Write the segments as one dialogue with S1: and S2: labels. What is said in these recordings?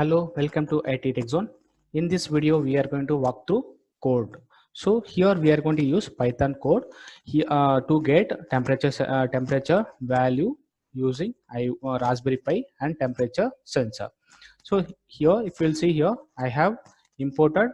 S1: Hello, welcome to IT Tech Zone. In this video, we are going to walk through code. So here we are going to use Python code to get temperature value using Raspberry Pi and temperature sensor. So here, if you'll see here, I have imported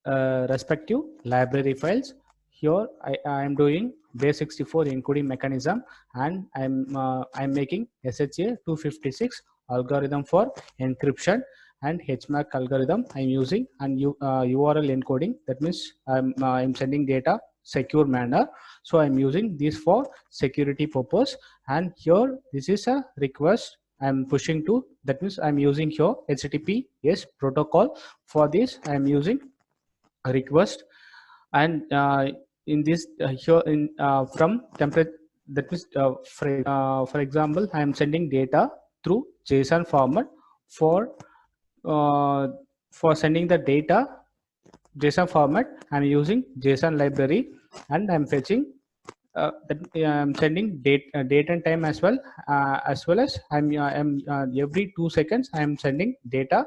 S1: respective library files. Here I am doing base64 encoding mechanism, and I'm making SHA 256 algorithm for encryption, and HMAC algorithm I'm using, and URL encoding. That means I'm sending data secure manner. So I'm using this for security purpose. And here this is a request I'm pushing to. That means I'm using here HTTPS protocol. For this I'm using a request, and in this here in from template, that means for example I am sending data through JSON format. For uh, for sending the data JSON format, I'm using JSON library, and I'm fetching I'm sending date and time as well as I'm every 2 seconds I'm sending data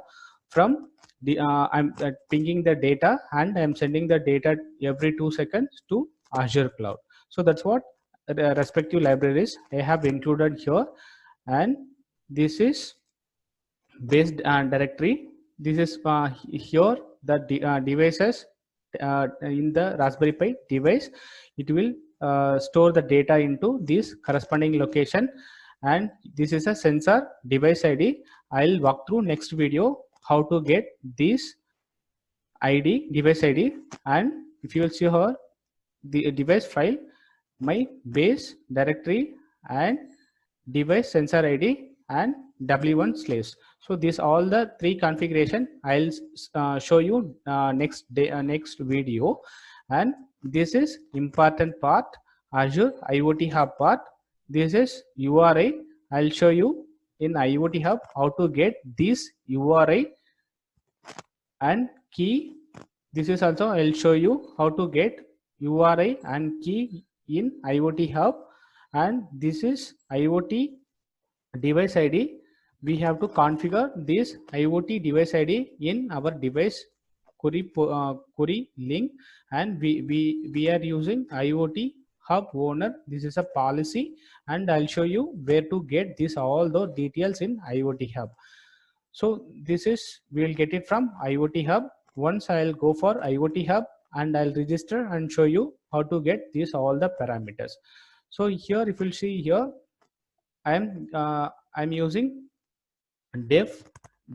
S1: from I'm pinging the data, and I'm sending the data every 2 seconds to Azure cloud. So that's what the respective libraries I have included here. And this is based directory. This is here the devices in the Raspberry Pi device. It will store the data into this corresponding location, and this is a sensor device ID. I'll walk through next video how to get this ID, device ID. And if you will see here the device file, my base directory and device sensor ID and W1 slash. So this all the three configuration I'll show you next video. And this is important part, Azure IoT Hub part. This is URI. I'll show you in IoT Hub how to get this URI and key. This is also I'll show you how to get URI and key in IoT Hub. And this is IoT device ID. We have to configure this IoT device ID in our device query link, and we are using IoT Hub owner. This is a policy, and I'll show you where to get this all the details in IoT Hub. So this is we'll get it from IoT Hub. Once I'll go for IoT Hub and I'll register and show you how to get these all the parameters. So here if you'll see here, I'm using def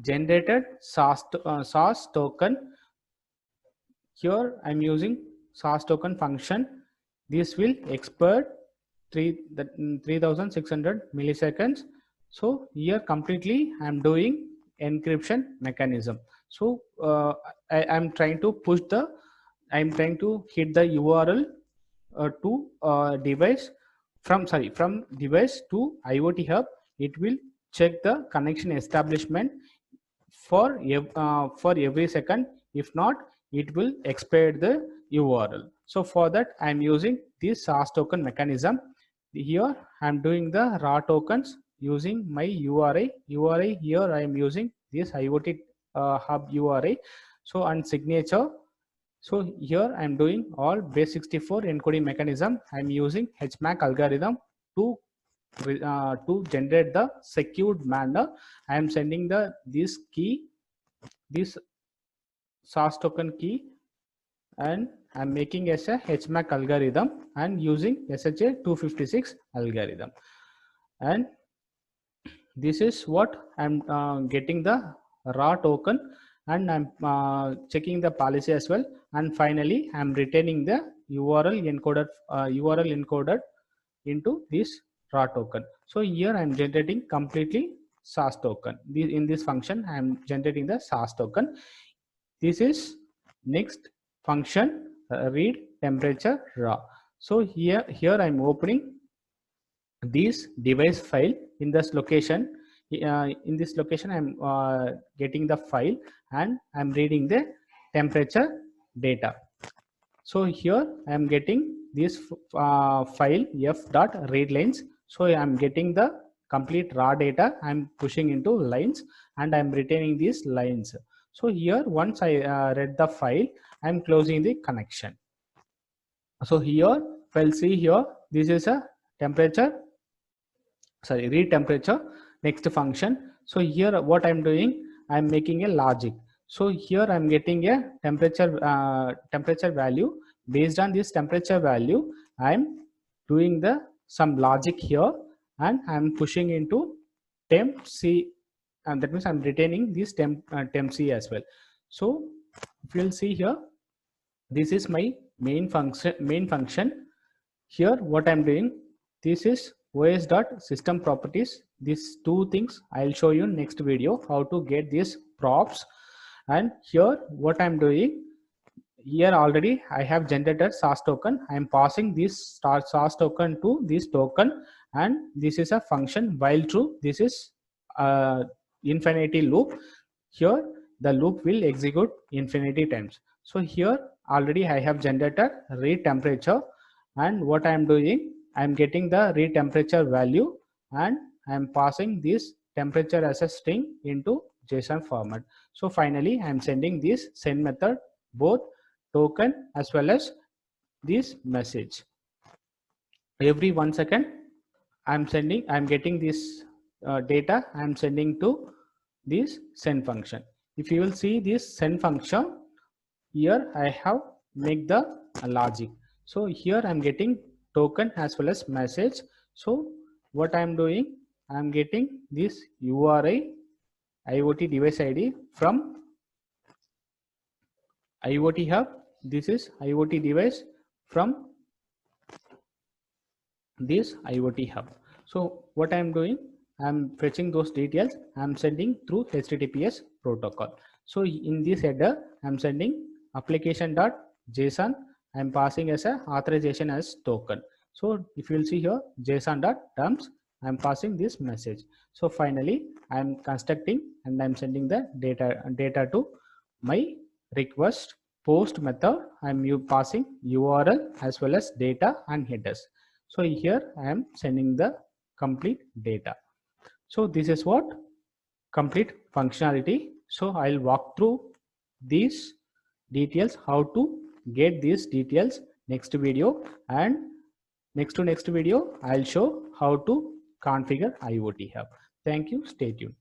S1: generated source token. Here I'm using source token function. This will expire 3600 milliseconds. So here completely I'm doing encryption mechanism. So I'm trying to hit the URL to device from device to IoT Hub. It will check the connection establishment for every second. If not, it will expire the URL. So for that I'm using this source token mechanism. Here I'm doing the raw tokens using my URI. Here I am using this IoT Hub URI. So and signature. So here I'm doing all base64 encoding mechanism. I'm using HMAC algorithm to generate the secured manner. I am sending this source token key, and I'm making as a HMAC algorithm and using SHA 256 algorithm. And this is what I'm getting the raw token, and I'm checking the policy as well. And finally I'm returning the URL encoded into this raw token. So here I'm generating completely source token. In this function I'm generating the source token. This is next function, read temperature raw. So here I'm opening this device file in this location. In this location I'm getting the file, and I'm reading the temperature data. So here I am getting this file f.readlines. So I am getting the complete raw data I'm pushing into lines, and I'm retaining these lines. So here once I read the file, I'm closing the connection. So here we'll see here, this is a temperature, sorry, read temperature next function. So here what I'm doing, I'm making a logic. So here I'm getting a temperature value. Based on this temperature value, I'm doing the some logic here, and I'm pushing into temp C, and that means I'm retaining this temp C as well. So if you'll see here, this is my main function. Here what I'm doing, this is os.system properties. These two things I'll show you next video how to get these props. And here what I'm doing, here already I have generated source token. I'm passing this source token to this token, and this is a function while true. This is infinity loop. Here the loop will execute infinity times. So here already I have generated read temperature, and what I am doing, I am getting the read temperature value, and I am passing this temperature as a string into JSON format. So finally I am sending this send method, both token as well as this message. Every 1 second I'm getting this data, I'm sending to this send function. If you will see this send function, here I have make the logic. So here I'm getting token as well as message. So what I'm doing, I'm getting this URI IoT device ID from IoT hub. This is IoT device from this IoT hub. So what I'm doing, I'm fetching those details, I'm sending through HTTPS protocol. So in this header, I'm sending application.json, I'm passing as a authorization as token. So if you'll see here, json.terms, I'm passing this message. So finally I'm constructing and I'm sending the data to my request post method. I'm passing URL as well as data and headers. So here I am sending the complete data. So this is what complete functionality. So I'll walk through these details, how to get these details next video, and next video I'll show how to configure IoT hub. Thank you, stay tuned.